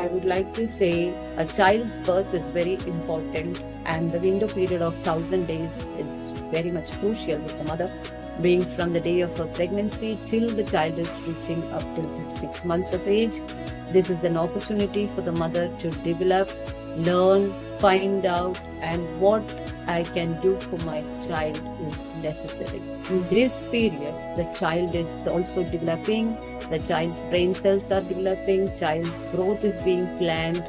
I would like to say a child's birth is very important, and the window period of 1,000 days is very much crucial with the mother being from the day of her pregnancy till the child is reaching up till 6 months of age. This is an opportunity for the mother to develop, learn, find out, and what I can do for my child is necessary. In this period, the child is also developing, the child's brain cells are developing, child's growth is being planned,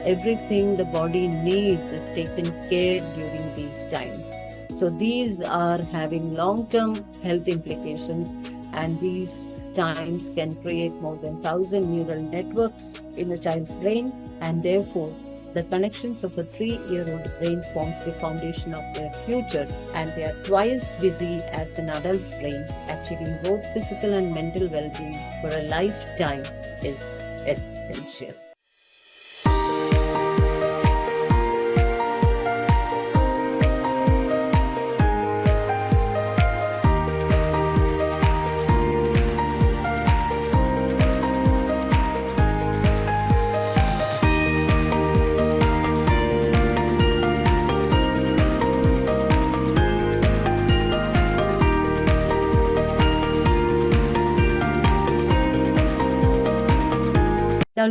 everything the body needs is taken care during these times. So these are having long-term health implications, and these times can create more than 1,000 neural networks in the child's brain, and therefore the connections of a 3-year-old brain forms the foundation of their future, and they are twice busy as an adult's brain. Achieving both physical and mental well-being for a lifetime is essential. Now,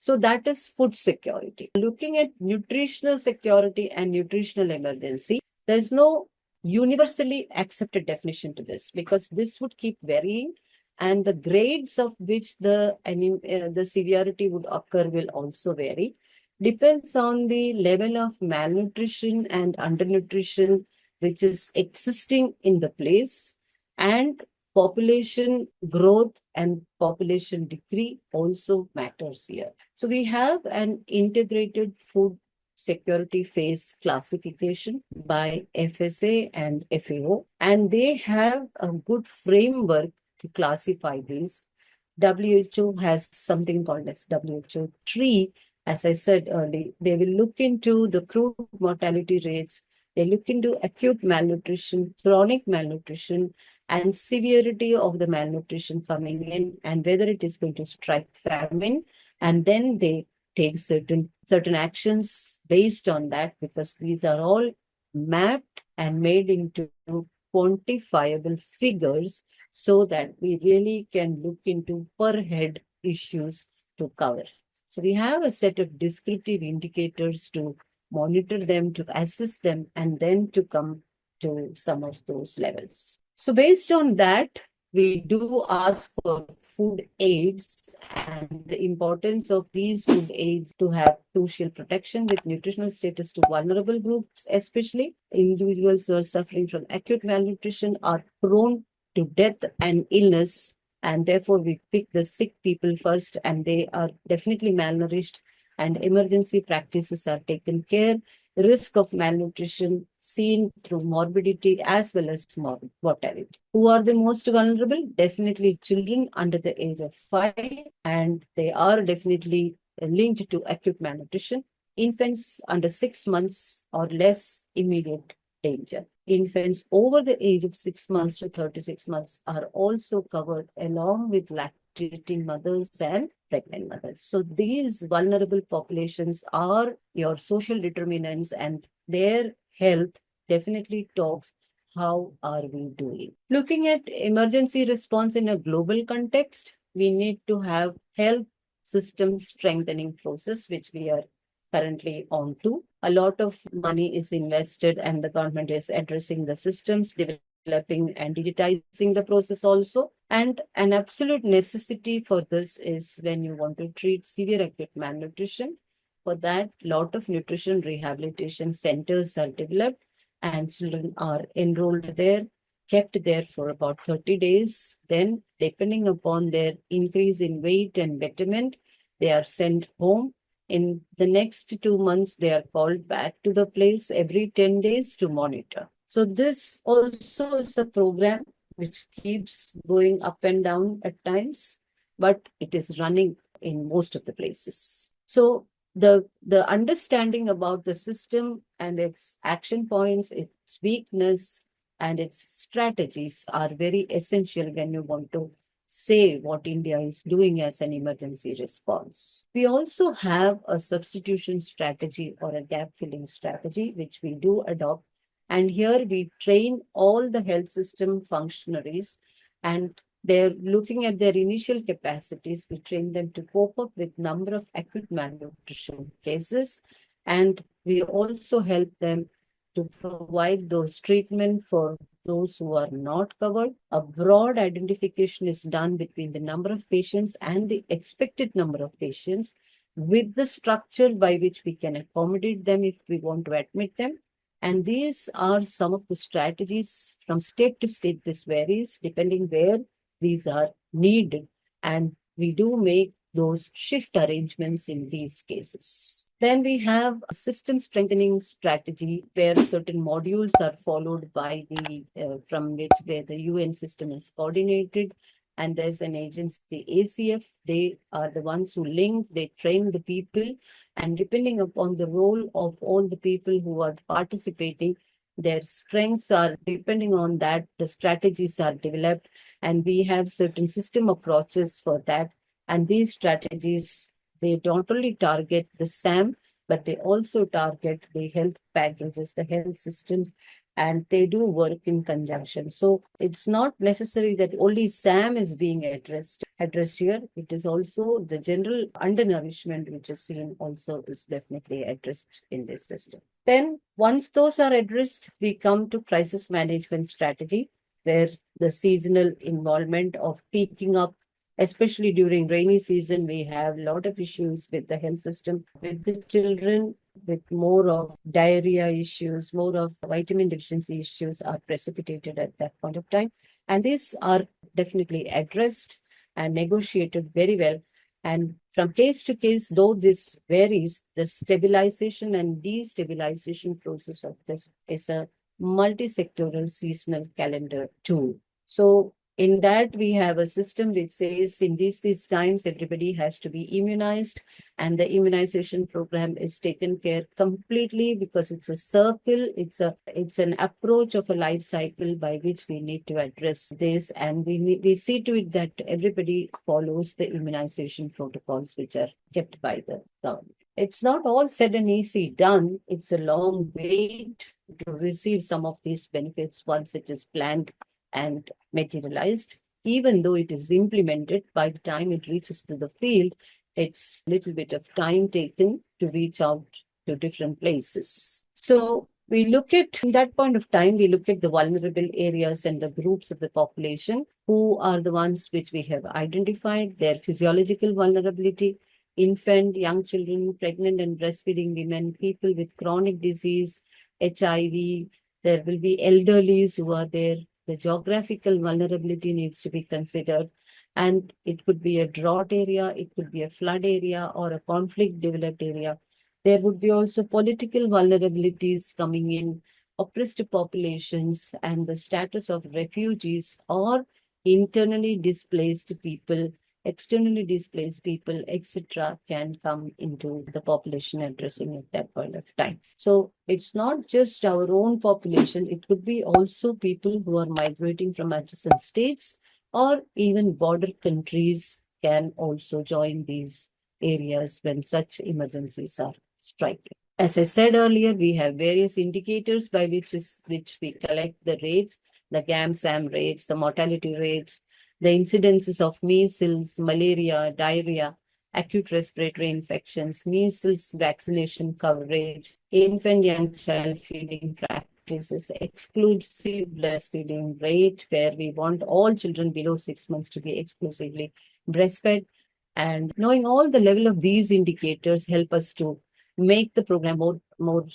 so that is food security. Looking at nutritional security and nutritional emergency, there is no universally accepted definition to this, because this would keep varying, and the grades of which the severity would occur will also vary. Depends on the level of malnutrition and undernutrition which is existing in the place, and population growth and population decree also matters here. So we have an integrated food security phase classification by FSA and FAO, and they have a good framework to classify these. WHO has something called as WHO tree. As I said earlier, they will look into the crude mortality rates, they look into acute malnutrition, chronic malnutrition, and severity of the malnutrition coming in, and whether it is going to strike famine, and then they take certain actions based on that, because these are all mapped and made into quantifiable figures, so that we really can look into per head issues to cover. So we have a set of descriptive indicators to monitor them, to assess them, and then to come to some of those levels. So based on that, we do ask for food aids and the importance of these food aids to have crucial protection with nutritional status to vulnerable groups, especially individuals who are suffering from acute malnutrition are prone to death and illness, and therefore we pick the sick people first, and they are definitely malnourished, and emergency practices are taken care. Risk of malnutrition seen through morbidity as well as mortality. Who are the most vulnerable? Definitely children under the age of 5, and they are definitely linked to acute malnutrition. Infants under 6 months or less, immediate danger. Infants over the age of 6 months to 36 months are also covered, along with lactating mothers and pregnant mothers. So these vulnerable populations are your social determinants, and their health definitely talks how are we doing. Looking at emergency response in a global context, we need to have health system strengthening process, which we are currently on to. A lot of money is invested, and the government is addressing the systems, developing and digitizing the process also. And an absolute necessity for this is when you want to treat severe acute malnutrition. For that, lot of nutrition rehabilitation centers are developed, and children are enrolled there, kept there for about 30 days. Then, depending upon their increase in weight and betterment, they are sent home. In the next 2 months, they are called back to the place every 10 days to monitor. So this also is a program which keeps going up and down at times, but it is running in most of the places. So the understanding about the system and its action points, its weakness, and its strategies are very essential when you want to say what India is doing as an emergency response. We also have a substitution strategy or a gap filling strategy, which we do adopt. And here we train all the health system functionaries, and they're looking at their initial capacities. We train them to cope up with number of acute malnutrition cases, and we also help them to provide those treatment for those who are not covered. A broad identification is done between the number of patients and the expected number of patients, with the structure by which we can accommodate them if we want to admit them. And these are some of the strategies. From state to state. This varies depending where these are needed. And we do make those shift arrangements in these cases. Then we have a system strengthening strategy where certain modules are followed by the from which where the UN system is coordinated. And there's an agency, ACF. They are the ones who link, they train the people, and depending upon the role of all the people who are participating, their strengths are depending on that, the strategies are developed, and we have certain system approaches for that. And these strategies, they not only target the SAM, but they also target the health packages, the health systems, and they do work in conjunction. So it's not necessary that only SAM is being addressed here. It is also the general undernourishment which is seen also is definitely addressed in this system. Then once those are addressed, we come to crisis management strategy, where the seasonal involvement of peaking up, especially during rainy season, we have a lot of issues with the health system, with the children, with more of diarrhea issues, more of vitamin deficiency issues are precipitated at that point of time. And these are definitely addressed and negotiated very well. And from case to case, though this varies, the stabilization and destabilization process of this is a multi-sectoral seasonal calendar tool. So in that, we have a system which says in these times, everybody has to be immunized, and the immunization program is taken care completely because it's a circle. It's an approach of a life cycle by which we need to address this, and we see to it that everybody follows the immunization protocols which are kept by the government. It's not all said and easy done. It's a long wait to receive some of these benefits once it is planned and materialized. Even though it is implemented, by the time it reaches to the field, it's a little bit of time taken to reach out to different places. So we look at, in that point of time, we look at the vulnerable areas and the groups of the population who are the ones which we have identified, their physiological vulnerability, infant, young children, pregnant and breastfeeding women, people with chronic disease, HIV. There will be elderlies who are there. The geographical vulnerability needs to be considered, and it could be a drought area, it could be a flood area or a conflict developed area. There would be also political vulnerabilities coming in, oppressed populations, and the status of refugees or internally displaced people, externally displaced people, etc., can come into the population addressing at that point of time. So it's not just our own population, it could be also people who are migrating from adjacent states, or even border countries can also join these areas when such emergencies are striking. As I said earlier, we have various indicators by which we collect the rates, the GAM-SAM rates, the mortality rates, the incidences of measles, malaria, diarrhea, acute respiratory infections, measles vaccination coverage, infant young child feeding practices, exclusive breastfeeding rate, where we want all children below 6 months to be exclusively breastfed. And knowing all the level of these indicators help us to make the program more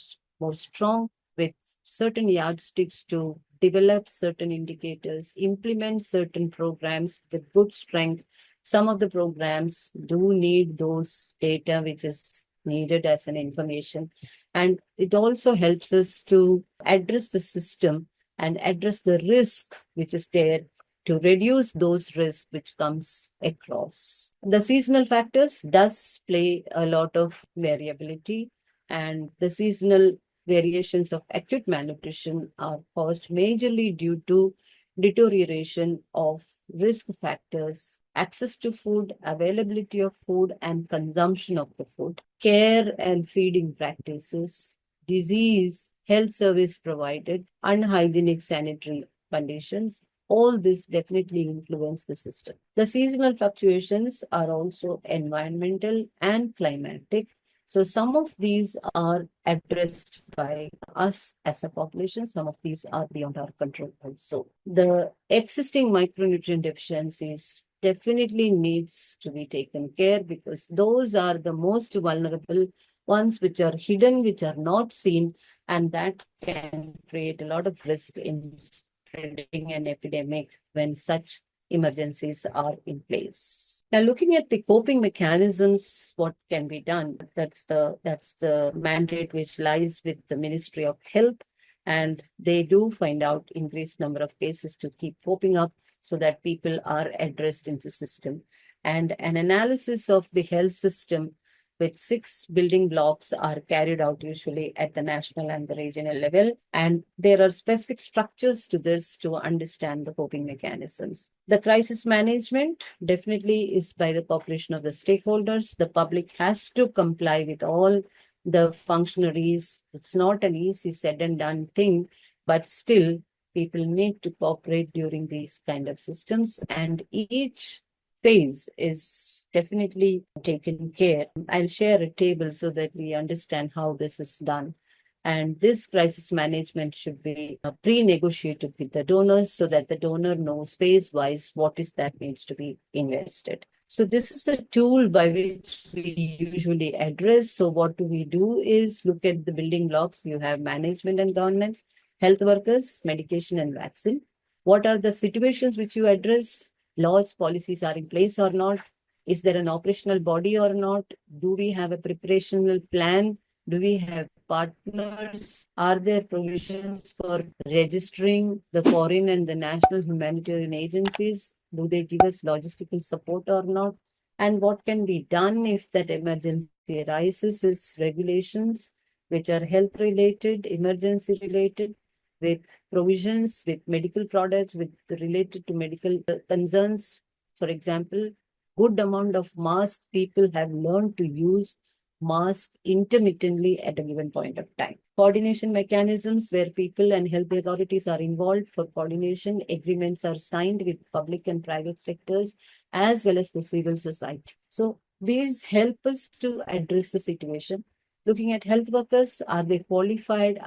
strong, with certain yardsticks to develop certain indicators, implement certain programs with good strength. Some of the programs do need those data which is needed as an information. And it also helps us to address the system and address the risk which is there, to reduce those risks which comes across. The seasonal factors does play a lot of variability, and the seasonal variations of acute malnutrition are caused majorly due to deterioration of risk factors, access to food, availability of food, and consumption of the food, care and feeding practices, disease, health service provided, unhygienic sanitary conditions. All this definitely influence the system. The seasonal fluctuations are also environmental and climatic. So some of these are addressed by us as a population. Some of these are beyond our control also. The existing micronutrient deficiencies definitely needs to be taken care, because those are the most vulnerable ones, which are hidden, which are not seen, and that can create a lot of risk in spreading an epidemic when such emergencies are in place. Now, looking at the coping mechanisms, what can be done? That's the mandate which lies with the Ministry of Health, and they do find out increased number of cases to keep popping up so that people are addressed into system. And an analysis of the health system with 6 building blocks are carried out usually at the national and the regional level. And there are specific structures to this to understand the coping mechanisms. The crisis management definitely is by the cooperation of the stakeholders. The public has to comply with all the functionaries. It's not an easy said and done thing, but still people need to cooperate during these kind of systems, and each phase is definitely taken care. I'll share a table so that we understand how this is done. And this crisis management should be pre-negotiated with the donors so that the donor knows phase-wise what is that needs to be invested. So this is a tool by which we usually address. So what do we do is look at the building blocks. You have management and governance, health workers, medication and vaccine. What are the situations which you address? Laws, policies are in place or not? Is there an operational body or not? Do we have a preparational plan? Do we have partners? Are there provisions for registering the foreign and the national humanitarian agencies? Do they give us logistical support or not? And what can be done if that emergency arises is regulations which are health related, emergency related, with provisions, with medical products, with related to medical concerns. For example, good amount of masks, people have learned to use masks intermittently at a given point of time. Coordination mechanisms where people and health authorities are involved for coordination. Agreements are signed with public and private sectors as well as the civil society. So these help us to address the situation. Looking at health workers, are they qualified?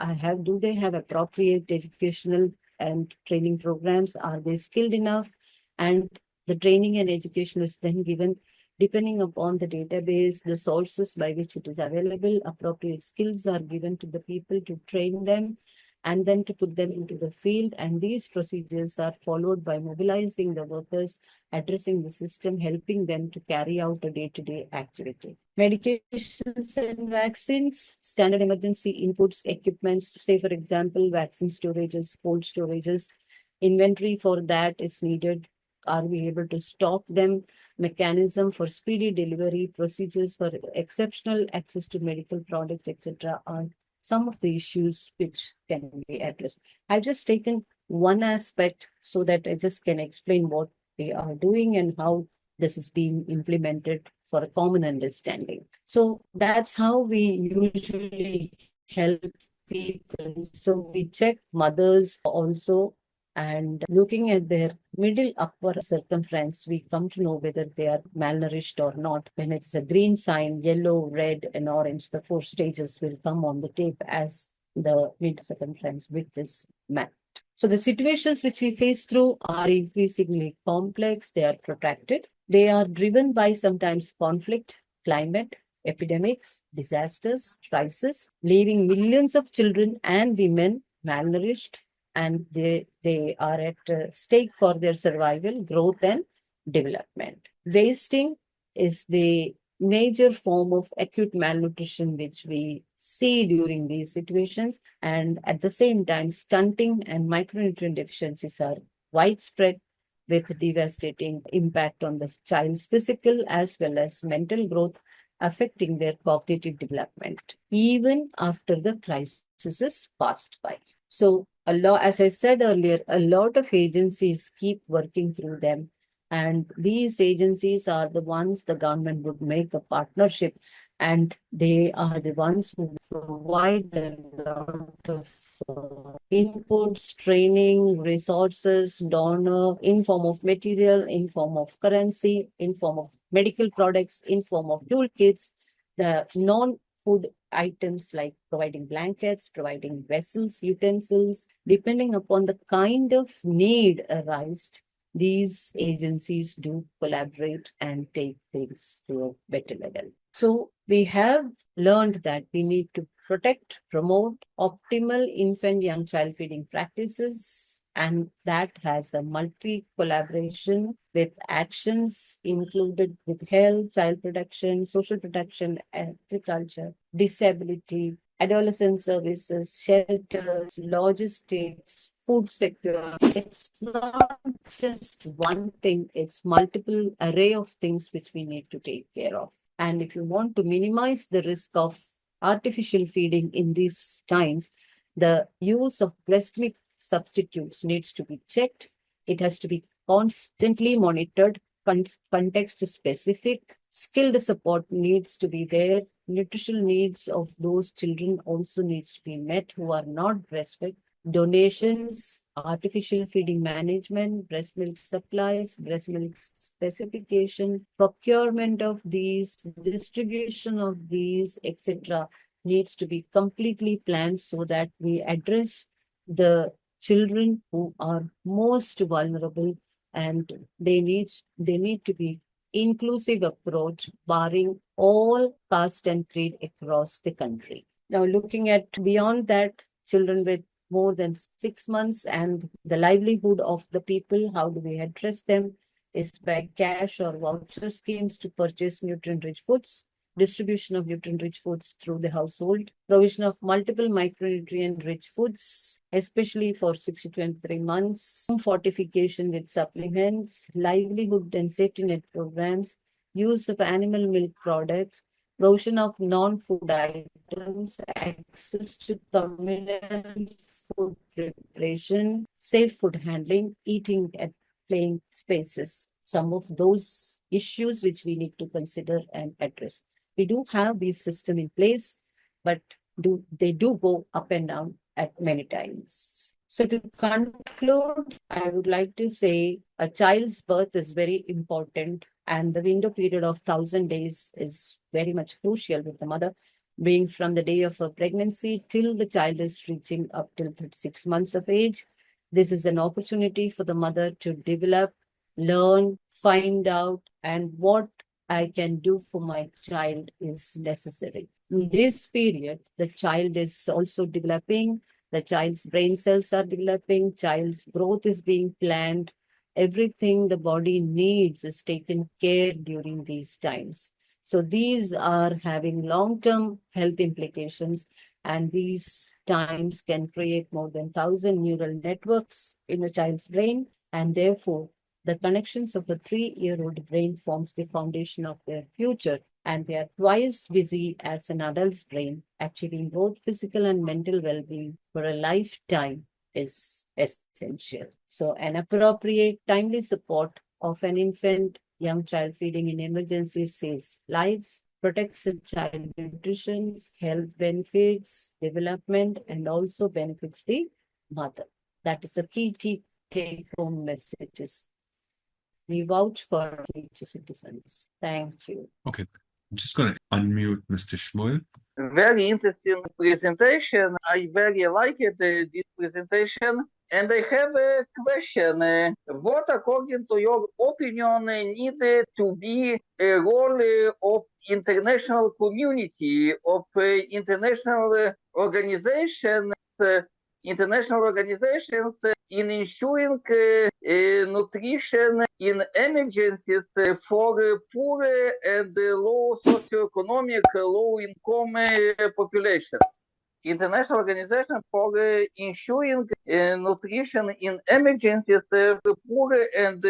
Do they have appropriate educational and training programs? Are they skilled enough? And the training and education is then given depending upon the database, the sources by which it is available. Appropriate skills are given to the people to train them and then to put them into the field. And these procedures are followed by mobilizing the workers, addressing the system, helping them to carry out a day-to-day activity. Medications and vaccines, standard emergency inputs, equipments, say for example, vaccine storages, cold storages, inventory for that is needed. Are we able to stock them? Mechanism for speedy delivery, procedures for exceptional access to medical products, etc. are some of the issues which can be addressed. I've just taken one aspect so that I just can explain what they are doing and how this is being implemented for a common understanding. So that's how we usually help people. So we check mothers also, and looking at their middle upper circumference, we come to know whether they are malnourished or not. When it's a green sign, yellow, red, and orange, the 4 stages will come on the tape as the mid circumference width is mapped. So the situations which we face through are increasingly complex. They are protracted. They are driven by sometimes conflict, climate, epidemics, disasters, crisis, leaving millions of children and women malnourished, and they are at stake for their survival, growth, and development. Wasting is the major form of acute malnutrition which we see during these situations, and at the same time, stunting and micronutrient deficiencies are widespread with devastating impact on the child's physical as well as mental growth, affecting their cognitive development even after the crisis is passed by. So as I said earlier, a lot of agencies keep working through them. And these agencies are the ones the government would make a partnership, and they are the ones who provide a lot of inputs, training, resources, donor in form of material, in form of currency, in form of medical products, in form of toolkits, the non-food items like providing blankets, providing vessels, utensils, depending upon the kind of need arised, these agencies do collaborate and take things to a better level. So we have learned that we need to protect, promote optimal infant young child feeding practices, and that has a multi collaboration with actions included with health, child protection, social protection, agriculture, disability, adolescent services, shelters, logistics, food security. It's not just one thing, it's multiple array of things which we need to take care of. And if you want to minimize the risk of artificial feeding in these times, the use of breast milk substitutes needs to be checked. It has to be constantly monitored, context specific, skilled support needs to be there. Nutritional needs of those children also needs to be met who are not breastfed. Donations, artificial feeding management, breast milk supplies, breast milk specification, procurement of these, distribution of these, etc., needs to be completely planned so that we address the children who are most vulnerable, and they need to be inclusive approach barring all caste and creed across the country. Now, looking at beyond that, children with more than 6 months and the livelihood of the people, how do we address them? Is by cash or voucher schemes to purchase nutrient-rich foods, distribution of nutrient-rich foods through the household, provision of multiple micronutrient-rich foods, especially for 6 to 23 months, fortification with supplements, livelihood and safety net programs, use of animal milk products, provision of non-food items, access to communal food preparation, safe food handling, eating at playing spaces. Some of those issues which we need to consider and address. We do have these system in place, but they do go up and down at many times. So to conclude, I would like to say a child's birth is very important, and the window period of 1,000 days is very much crucial with the mother being from the day of her pregnancy till the child is reaching up till 36 months of age. This is an opportunity for the mother to develop, learn, find out, and what I can do for my child is necessary. In this period, the child is also developing, the child's brain cells are developing, child's growth is being planned. Everything the body needs is taken care during these times. So these are having long-term health implications, and these times can create more than 1,000 neural networks in a child's brain, and therefore the connections of a 3-year-old brain forms the foundation of their future, and they are twice busy as an adult's brain. Achieving both physical and mental well-being for a lifetime is essential. So an appropriate timely support of an infant young child feeding in emergencies saves lives, protects the child nutrition, health benefits, development, and also benefits the mother. That is the key take-home messages. We vouch for future citizens. Thank you. Okay, I'm just going to unmute Mr. Shmuel. Very interesting presentation. I very like it, this presentation. And I have a question. What, according to your opinion, needed to be a role of international community, of international organizations in ensuring nutrition in emergencies for poor and low socioeconomic, low income populations? International Organization for ensuring nutrition in emergencies for poor and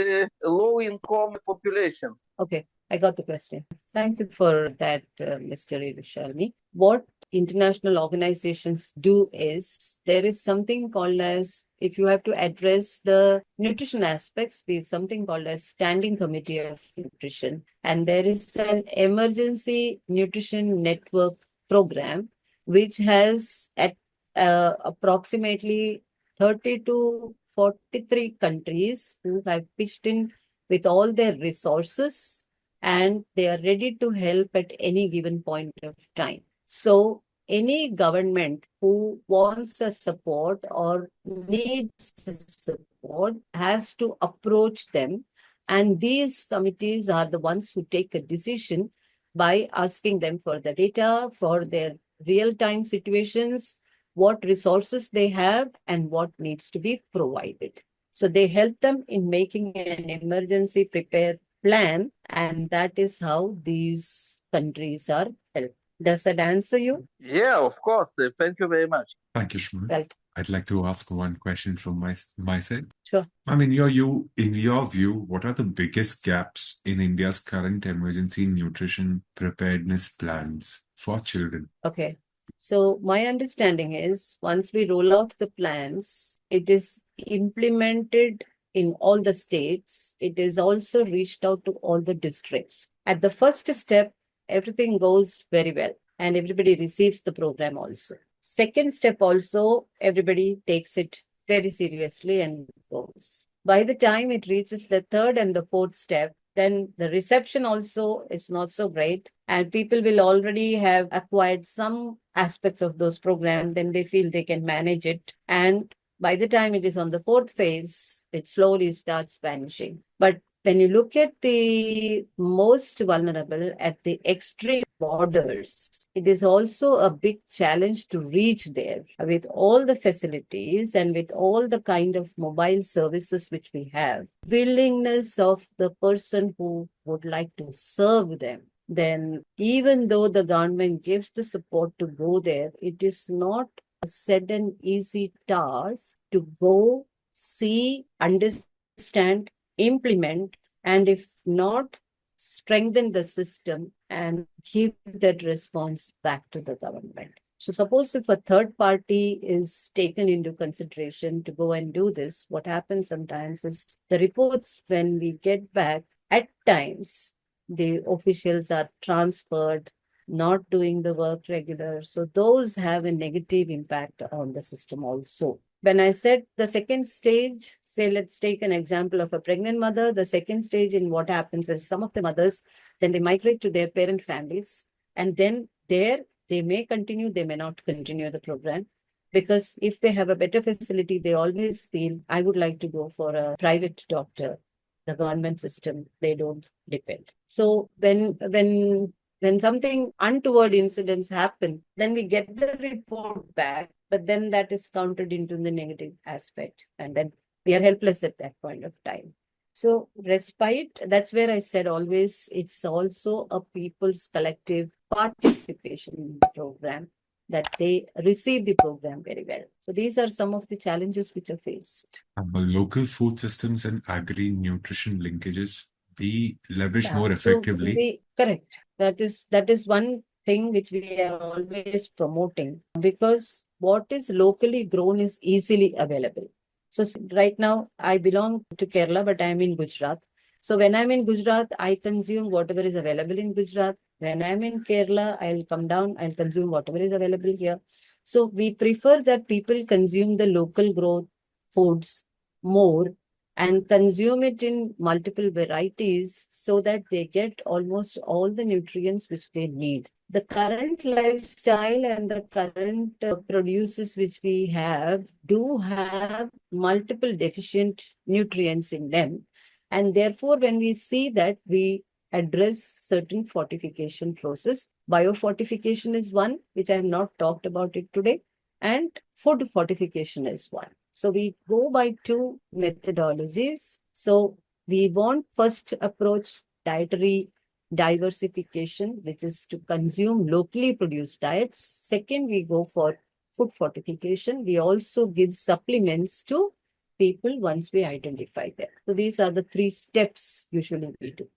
low income populations. Okay, I got the question. Thank you for that, Mr. Irushalmi. What international organizations do is there is something called as, if you have to address the nutrition aspects, with something called as Standing Committee of Nutrition. And there is an emergency nutrition network program, which has at approximately 30 to 43 countries who have pitched in with all their resources, and they are ready to help at any given point of time. So any government who wants a support or needs support has to approach them. And these committees are the ones who take a decision by asking them for the data, for their real-time situations, what resources they have, and what needs to be provided. So they help them in making an emergency prepare plan, and that is how these countries are helped. Does that answer you? Yeah, of course. Thank you very much. Thank you, Shmuel. Well, I'd like to ask one question from my side. sure. In your view, what are the biggest gaps in India's current emergency nutrition preparedness plans for children? Okay. So my understanding is once we roll out the plans, it is implemented in all the states. It is also reached out to all the districts. At the first step, everything goes very well and everybody receives the program also. Second step also, everybody takes it very seriously and goes. By the time it reaches the third and the fourth step, then the reception also is not so great, and people will already have acquired some aspects of those programs. Then they feel they can manage it, and by the time it is on the fourth phase, it slowly starts vanishing. But when you look at the most vulnerable at the extreme borders, it is also a big challenge to reach there with all the facilities and with all the kind of mobile services which we have. Willingness of the person who would like to serve them. Then, even though the government gives the support to go there, it is not a sudden easy task to go, see, understand, implement, and if not, strengthen the system and give that response back to the government. So suppose if a third party is taken into consideration to go and do this, what happens sometimes is the reports when we get back, at times the officials are transferred, not doing the work regular. So those have a negative impact on the system also. When I said the second stage, say, let's take an example of a pregnant mother. The second stage in what happens is some of the mothers, then they migrate to their parent families. And then there they may continue, they may not continue the program. Because if they have a better facility, they always feel, I would like to go for a private doctor. The government system, they don't depend. So when something untoward incidents happen, then we get the report back, but then that is counted into the negative aspect. And then we are helpless at that point of time. So respite, that's where I said always, it's also a people's collective participation in the program, that they receive the program very well. So these are some of the challenges which are faced. Local food systems and agri-nutrition linkages be leveraged more So effectively. correct. That is one thing which we are always promoting, because what is locally grown is easily available. So right now I belong to Kerala, but I am in Gujarat. So when I'm in Gujarat, I consume whatever is available in Gujarat. When I'm in Kerala, I'll come down, I'll consume whatever is available here. So we prefer that people consume the local grown foods more and consume it in multiple varieties so that they get almost all the nutrients which they need. The current lifestyle and the current produces which we have do have multiple deficient nutrients in them. And therefore, when we see that, we address certain fortification process. Biofortification is one, which I have not talked about it today, and food fortification is one. So we go by two methodologies. So we want first approach dietary diversification, which is to consume locally produced diets. Second, we go for food fortification. We also give supplements to people once we identify them. So these are the three steps usually we do.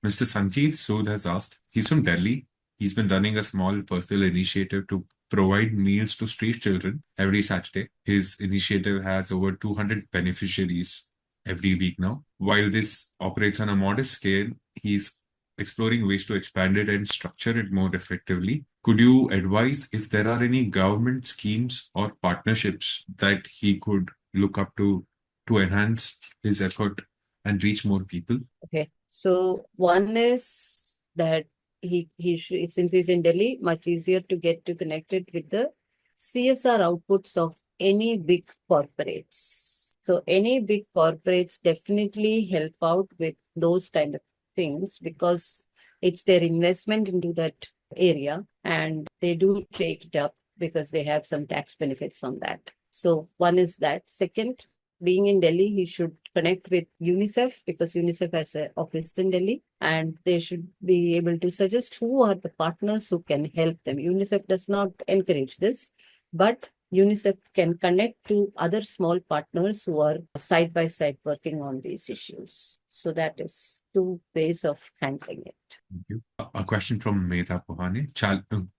Mr. Sanjeev Sood has asked, he's from Delhi. He's been running a small personal initiative to provide meals to street children every Saturday. His initiative has over 200 beneficiaries every week now. While this operates on a modest scale, he's exploring ways to expand it and structure it more effectively. Could you advise if there are any government schemes or partnerships that he could look up to enhance his effort and reach more people? Okay. So one is that since he's in Delhi, much easier to get to connected with the CSR outputs of any big corporates. So any big corporates definitely help out with those kind of things because it's their investment into that area and they do take it up because they have some tax benefits on that. So one is that. Second, being in Delhi, he should connect with UNICEF because UNICEF has an office in Delhi and they should be able to suggest who are the partners who can help them. UNICEF does not encourage this, but UNICEF can connect to other small partners who are side by side working on these issues. So that is two ways of handling it. Thank you. A question from Medha Pohane.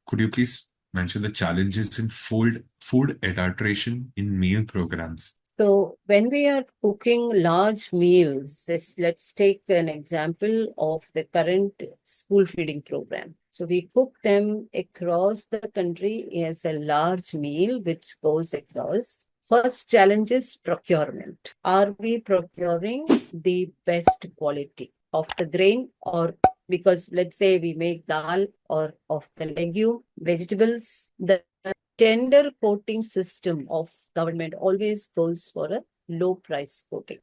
Could you please mention the challenges in food adulteration in meal programs? So when we are cooking large meals, let's take an example of the current school feeding program. So we cook them across the country as a large meal which goes across. First challenge is procurement. Are we procuring the best quality of the grain or because let's say we make dal or of the legume, vegetables, the tender coating system of government always goes for a low price coating.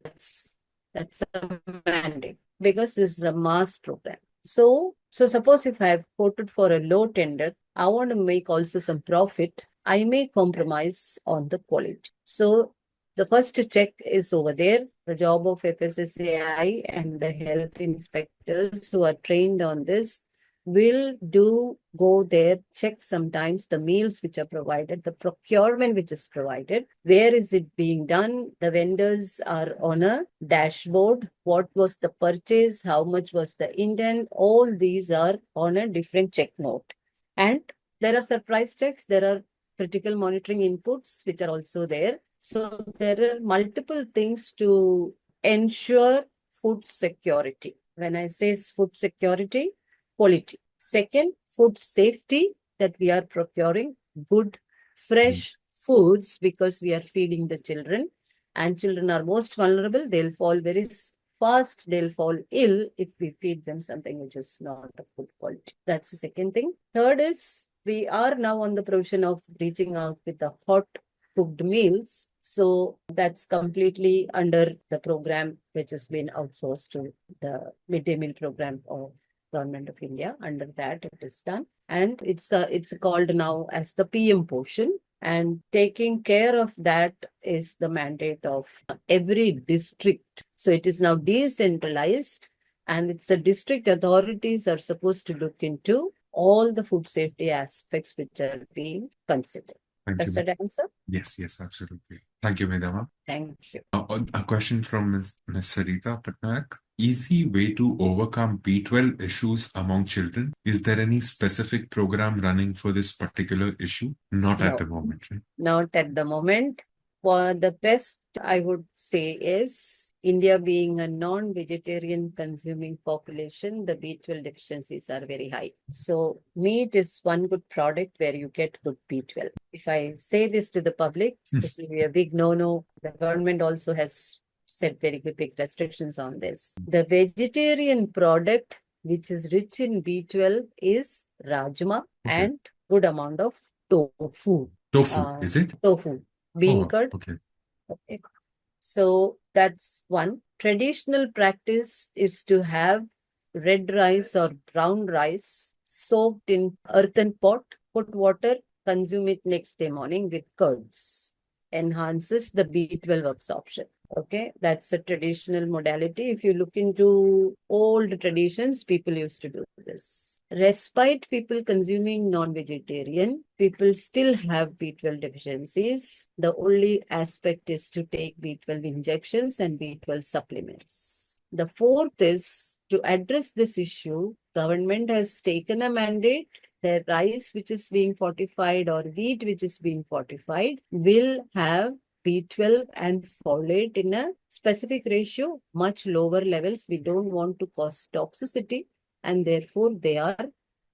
That's a mandate because this is a mass program. So suppose if I have quoted for a low tender, I want to make also some profit. I may compromise on the quality. So the first check is over there. The job of FSSAI and the health inspectors who are trained on this will go there, check sometimes the meals which are provided, the procurement which is provided, where is it being done? The vendors are on a dashboard. What was the purchase? How much was the intent? All these are on a different check note. And there are surprise checks. There are critical monitoring inputs which are also there. So there are multiple things to ensure food security. When I say food security, quality. Second, food safety, that we are procuring good, fresh foods because we are feeding the children and children are most vulnerable. They'll fall very fast. They'll fall ill if we feed them something which is not of good quality. That's the second thing. Third is we are now on the provision of reaching out with the hot cooked meals. So that's completely under the program which has been outsourced to the midday meal program of Government of India. Under that it is done and it's called now as the PM Poshan, and taking care of that is the mandate of every district. So it is now decentralized and it's the district authorities are supposed to look into all the food safety aspects which are being considered. Thank Does you. that answer? Yes, absolutely. Thank you, Medha. Thank you. A question from Ms. Sarita Patnaik. Easy way to overcome B12 issues among children? Is there any specific program running for this particular issue? Not at No. the moment, right? Not at the moment. For the best, I would say is India being a non-vegetarian consuming population, the B12 deficiencies are very high. So meat is one good product where you get good B12. If I say this to the public, it will be a big no-no. The government also has set very good big restrictions on this. The vegetarian product which is rich in B12 is rajma and good amount of tofu. Tofu, is it? Tofu. Bean Oh, curd. okay. Okay. So that's one. Traditional practice is to have red rice or brown rice soaked in earthen pot, put water, consume it next day morning with curds. Enhances the B12 absorption. Okay, that's a traditional modality. If you look into old traditions, people used to do this. Despite people consuming non-vegetarian, people still have B12 deficiencies. The only aspect is to take B12 injections and B12 supplements. The fourth is to address this issue, government has taken a mandate their rice which is being fortified or wheat which is being fortified will have B12 and folate in a specific ratio, much lower levels. We don't want to cause toxicity, and therefore they are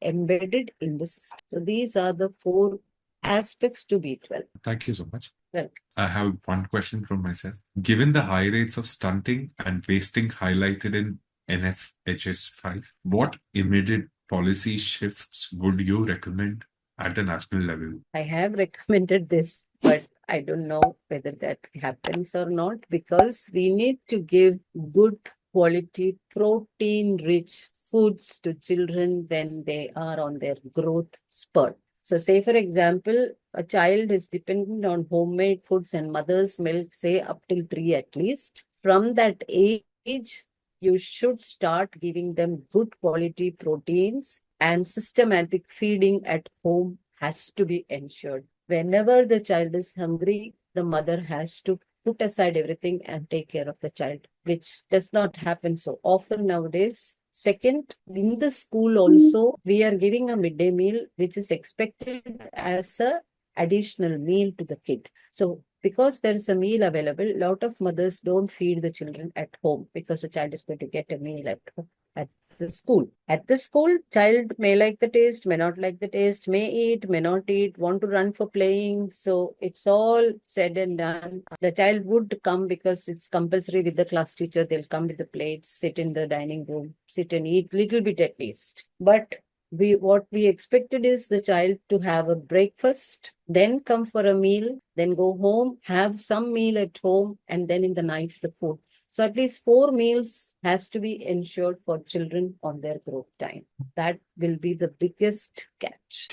embedded in the system. So these are the four aspects to B12. Thank you so much. Well, I have one question from myself. Given the high rates of stunting and wasting highlighted in NFHS 5, what immediate policy shifts would you recommend at a national level? I have recommended this, but I don't know whether that happens or not, because we need to give good quality protein rich foods to children when they are on their growth spurt. So say for example, a child is dependent on homemade foods and mother's milk, say up till 3 at least. From that age, you should start giving them good quality proteins, and systematic feeding at home has to be ensured. Whenever the child is hungry, the mother has to put aside everything and take care of the child, which does not happen so often nowadays. Second, in the school also, we are giving a midday meal which is expected as a additional meal to the kid. So because there is a meal available, a lot of mothers don't feed the children at home because the child is going to get a meal at home. At the school. At the school, child may like the taste, may not like the taste, may eat, may not eat, want to run for playing. So it's all said and done. The child would come because it's compulsory with the class teacher. They'll come with the plates, sit in the dining room, sit and eat little bit at least. But what we expected is the child to have a breakfast, then come for a meal, then go home, have some meal at home, and then in the night the food. So at least 4 meals has to be ensured for children on their growth time. That will be the biggest catch.